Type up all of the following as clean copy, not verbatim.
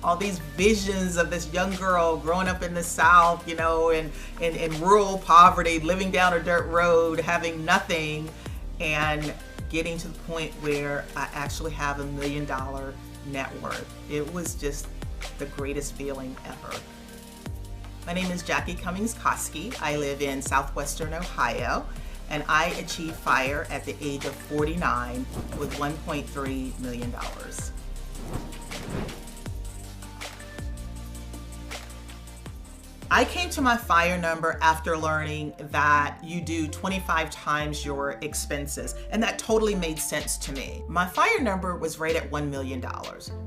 all these visions of this young girl growing up in the South, you know, in rural poverty, living down a dirt road, having nothing, and getting to the point where I actually have $1 million net worth. It was just the greatest feeling ever. My name is Jackie Cummings Koski. I live in southwestern Ohio, and I achieved FIRE at the age of 49 with $1.3 million. I came to my FIRE number after learning that you do 25 times your expenses, and that totally made sense to me. My FIRE number was right at $1 million.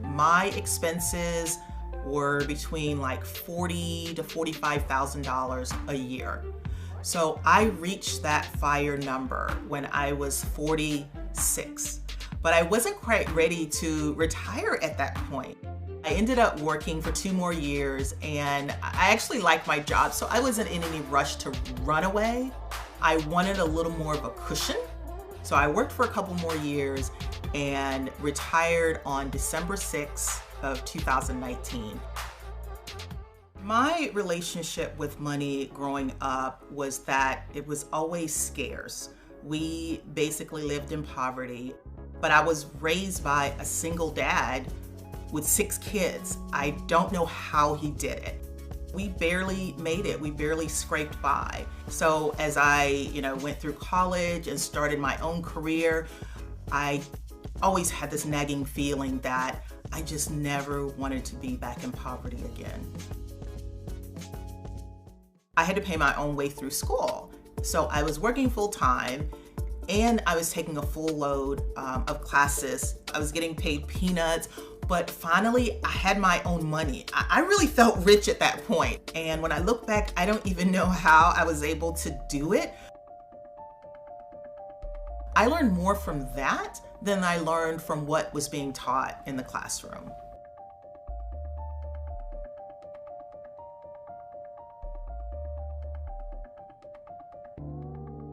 My expenses were between like $40,000 to $45,000 a year. So I reached that FIRE number when I was 46, but I wasn't quite ready to retire at that point. I ended up working for 2 more years, and I actually liked my job, so I wasn't in any rush to run away. I wanted a little more of a cushion. So I worked for a couple more years and retired on December 6th of 2019. My relationship with money growing up was that it was always scarce. We basically lived in poverty, but I was raised by a single dad with 6 kids. I don't know how he did it. We barely made it. We barely scraped by. So as I, went through college and started my own career, I always had this nagging feeling that I just never wanted to be back in poverty again. I had to pay my own way through school. So I was working full time, and I was taking a full load of classes. I was getting paid peanuts, but finally I had my own money. I really felt rich at that point. And when I look back, I don't even know how I was able to do it. I learned more from that than I learned from what was being taught in the classroom.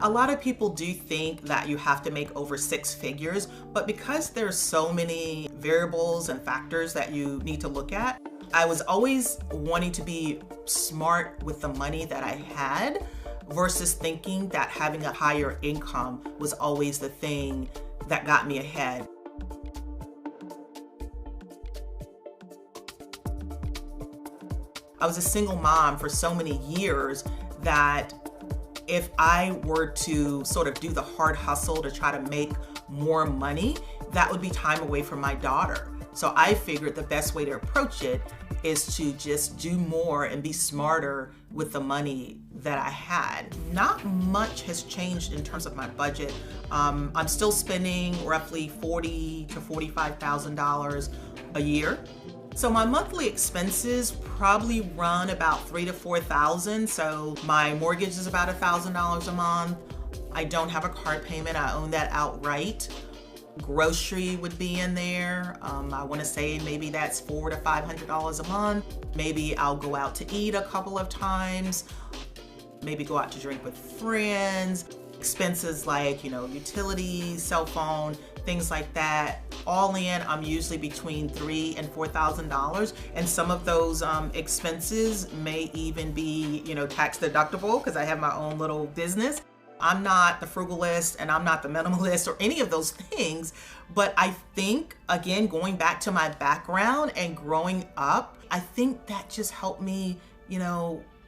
A lot of people do think that you have to make over 6 figures, but because there's so many variables and factors that you need to look at, I was always wanting to be smart with the money that I had versus thinking that having a higher income was always the thing that got me ahead. I was a single mom for so many years that if I were to sort of do the hard hustle to try to make more money, that would be time away from my daughter. So I figured the best way to approach it is to just do more and be smarter with the money that I had. Not much has changed in terms of my budget. I'm still spending roughly $40,000 to $45,000 a year. So my monthly expenses probably run about $3,000 to $4,000. So my mortgage is about $1,000 a month. I don't have a car payment. I own that outright. Grocery would be in there. I want to say maybe that's $400 to $500 a month. Maybe I'll go out to eat a couple of times. Maybe go out to drink with friends. Expenses like, utilities, cell phone, things like that. All in, I'm usually between $3,000 and $4,000. And some of those expenses may even be, tax deductible because I have my own little business. I'm not the frugalist and I'm not the minimalist or any of those things. But I think, again, going back to my background and growing up, I think that just helped me,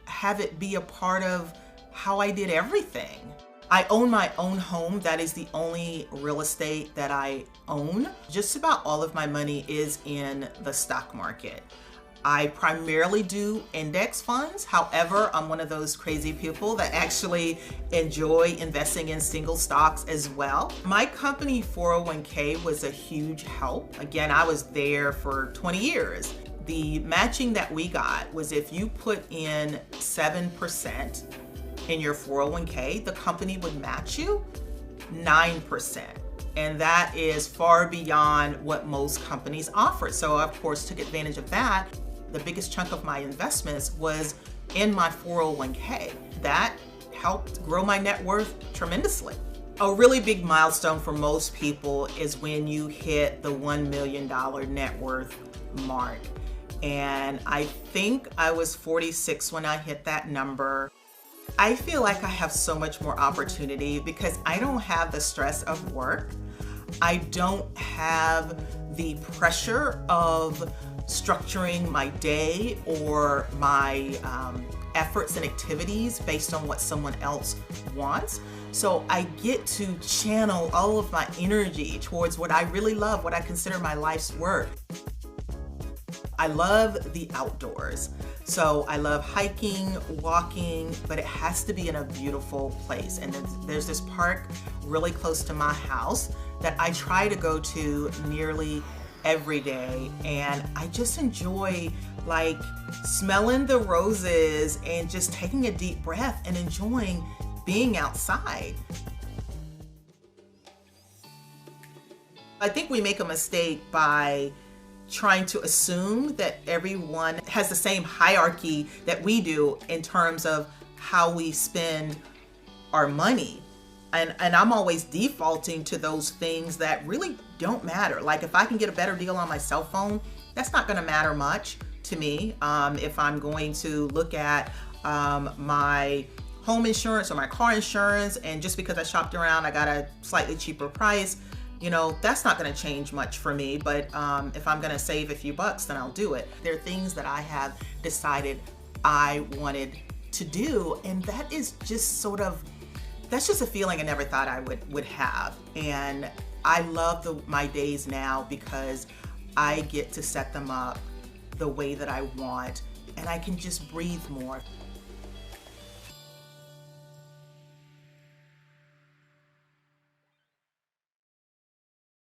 have it be a part of how I did everything. I own my own home. That is the only real estate that I own. Just about all of my money is in the stock market. I primarily do index funds. However, I'm one of those crazy people that actually enjoy investing in single stocks as well. My company 401k was a huge help. Again, I was there for 20 years. The matching that we got was if you put in 7% in your 401k, the company would match you 9%. And that is far beyond what most companies offer. So of course, took advantage of that. The biggest chunk of my investments was in my 401k. That helped grow my net worth tremendously. A really big milestone for most people is when you hit the $1 million net worth mark. and I think I was 46 when I hit that number. I feel like I have so much more opportunity because I don't have the stress of work. I don't have the pressure of structuring my day or my efforts and activities based on what someone else wants. So I get to channel all of my energy towards what I really love, what I consider my life's work. I love the outdoors. So I love hiking, walking, but it has to be in a beautiful place. And there's this park really close to my house that I try to go to nearly every day. And I just enjoy like smelling the roses and just taking a deep breath and enjoying being outside. I think we make a mistake by trying to assume that everyone has the same hierarchy that we do in terms of how we spend our money. And I'm always defaulting to those things that really don't matter. Like if I can get a better deal on my cell phone, that's not gonna matter much to me. If I'm going to look at my home insurance or my car insurance, and just because I shopped around, I got a slightly cheaper price, you know, that's not going to change much for me. But if I'm going to save a few bucks, then I'll do it. There are things that I have decided I wanted to do, and that is just sort of, that's just a feeling I never thought I would have. And I love my days now because I get to set them up the way that I want, and I can just breathe more.